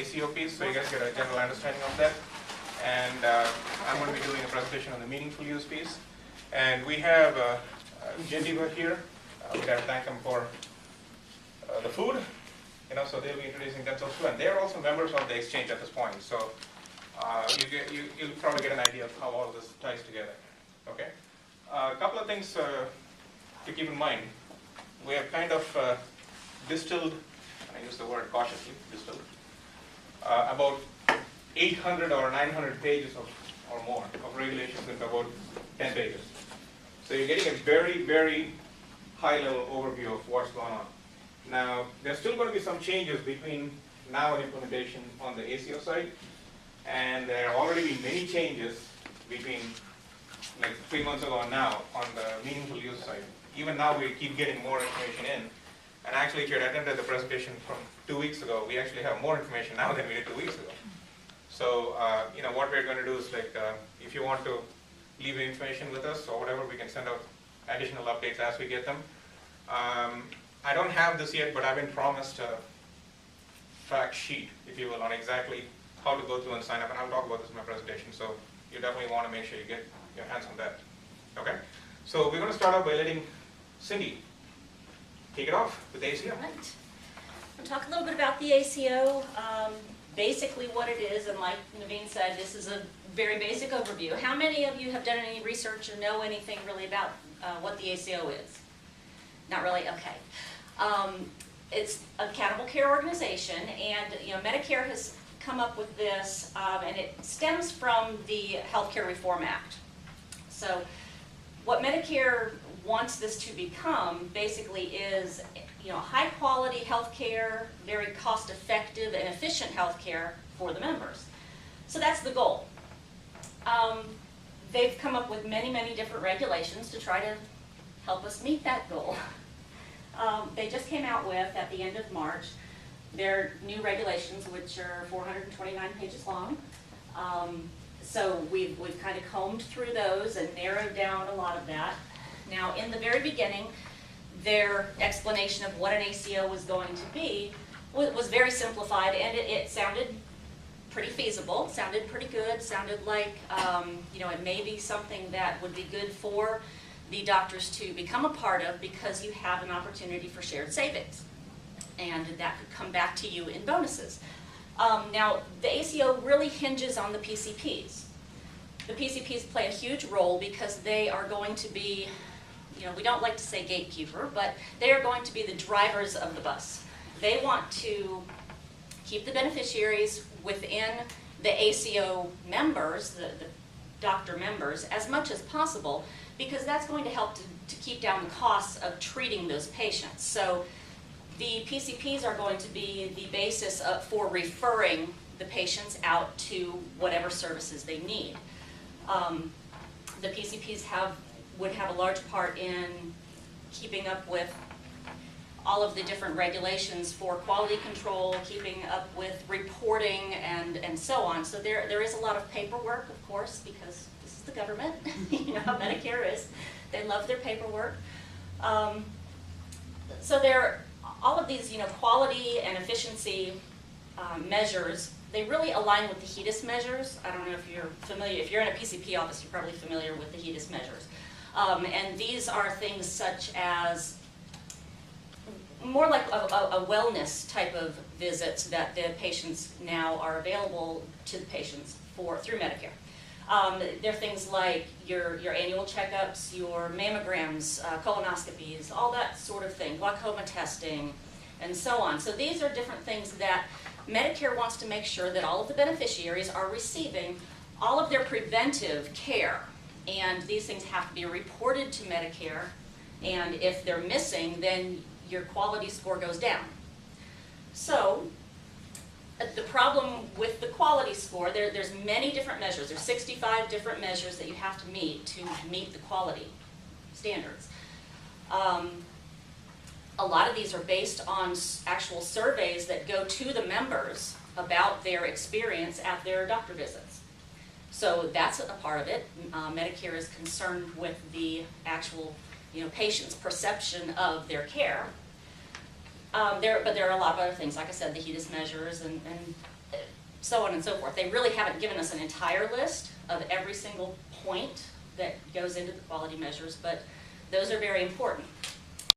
ACO piece, so you guys get a general understanding of that. And I'm going to be doing a presentation on the meaningful use piece. And we have Gentiva here. We got to thank them for the food. So they'll be introducing themselves too, and they're also members of the exchange at this point. So you'll probably get an idea of how all this ties together. Okay. A couple of things to keep in mind. We have kind of distilled, I use the word cautiously, distilled, about 800 or 900 pages or more of regulations into about 10 pages. So you're getting a very, very high-level overview of what's going on. Now, there's still going to be some changes between now and implementation on the ACO side, and there have already been many changes between like 3 months ago and now on the meaningful use side. Even now, we keep getting more information in. And actually, if you had attended the presentation from 2 weeks ago, we actually have more information now than we did 2 weeks ago. So, what we're going to do is like, if you want to leave the information with us or whatever, we can send out additional updates as we get them. I don't have this yet, but I've been promised a fact sheet, if you will, on exactly how to go through and sign up, and I'll talk about this in my presentation, so you definitely want to make sure you get your hands on that. Okay? So we're going to start off by letting Cindy take it off with the ACO. All right. We'll talk a little bit about the ACO, basically what it is, and like Naveen said, this is a very basic overview. How many of you have done any research or know anything really about what the ACO is? Not really? Okay. It's an accountable care organization, and Medicare has come up with this, and it stems from the Healthcare Reform Act. So what Medicare wants this to become basically is high quality health care, very cost effective and efficient health care for the members. So that's the goal. They've come up with many, many different regulations to try to help us meet that goal. They just came out with, at the end of March, their new regulations, which are 429 pages long. So we've kind of combed through those and narrowed down a lot of that. Now, in the very beginning, their explanation of what an ACO was going to be was very simplified, and it sounded pretty feasible, sounded pretty good, sounded like it may be something that would be good for the doctors to become a part of, because you have an opportunity for shared savings, and that could come back to you in bonuses. Now, the ACO really hinges on the PCPs. The PCPs play a huge role because they are going to be, we don't like to say gatekeeper, but they are going to be the drivers of the bus. They want to keep the beneficiaries within the ACO members, the doctor members, as much as possible, because that's going to help to keep down the costs of treating those patients. So the PCPs are going to be the basis for referring the patients out to whatever services they need. The PCPs would have a large part in keeping up with all of the different regulations for quality control, keeping up with reporting, and so on. So there is a lot of paperwork, of course, because this is the government. You know how Medicare is. They love their paperwork. So all of these quality and efficiency measures, they really align with the HEDIS measures. I don't know if you're familiar. If you're in a PCP office, you're probably familiar with the HEDIS measures. And these are things such as more like a wellness type of visits that the patients now are available to the patients through Medicare. They're things like your annual checkups, your mammograms, colonoscopies, all that sort of thing, glaucoma testing, and so on. So these are different things that Medicare wants to make sure that all of the beneficiaries are receiving all of their preventive care. And these things have to be reported to Medicare, and if they're missing, then your quality score goes down. So the problem with the quality score, there's many different measures. There's 65 different measures that you have to meet the quality standards. A lot of these are based on actual surveys that go to the members about their experience at their doctor visits. So that's a part of it. Medicare is concerned with the actual patient's perception of their care. But there are a lot of other things, like I said, the HEDIS measures and so on and so forth. They really haven't given us an entire list of every single point that goes into the quality measures, but those are very important.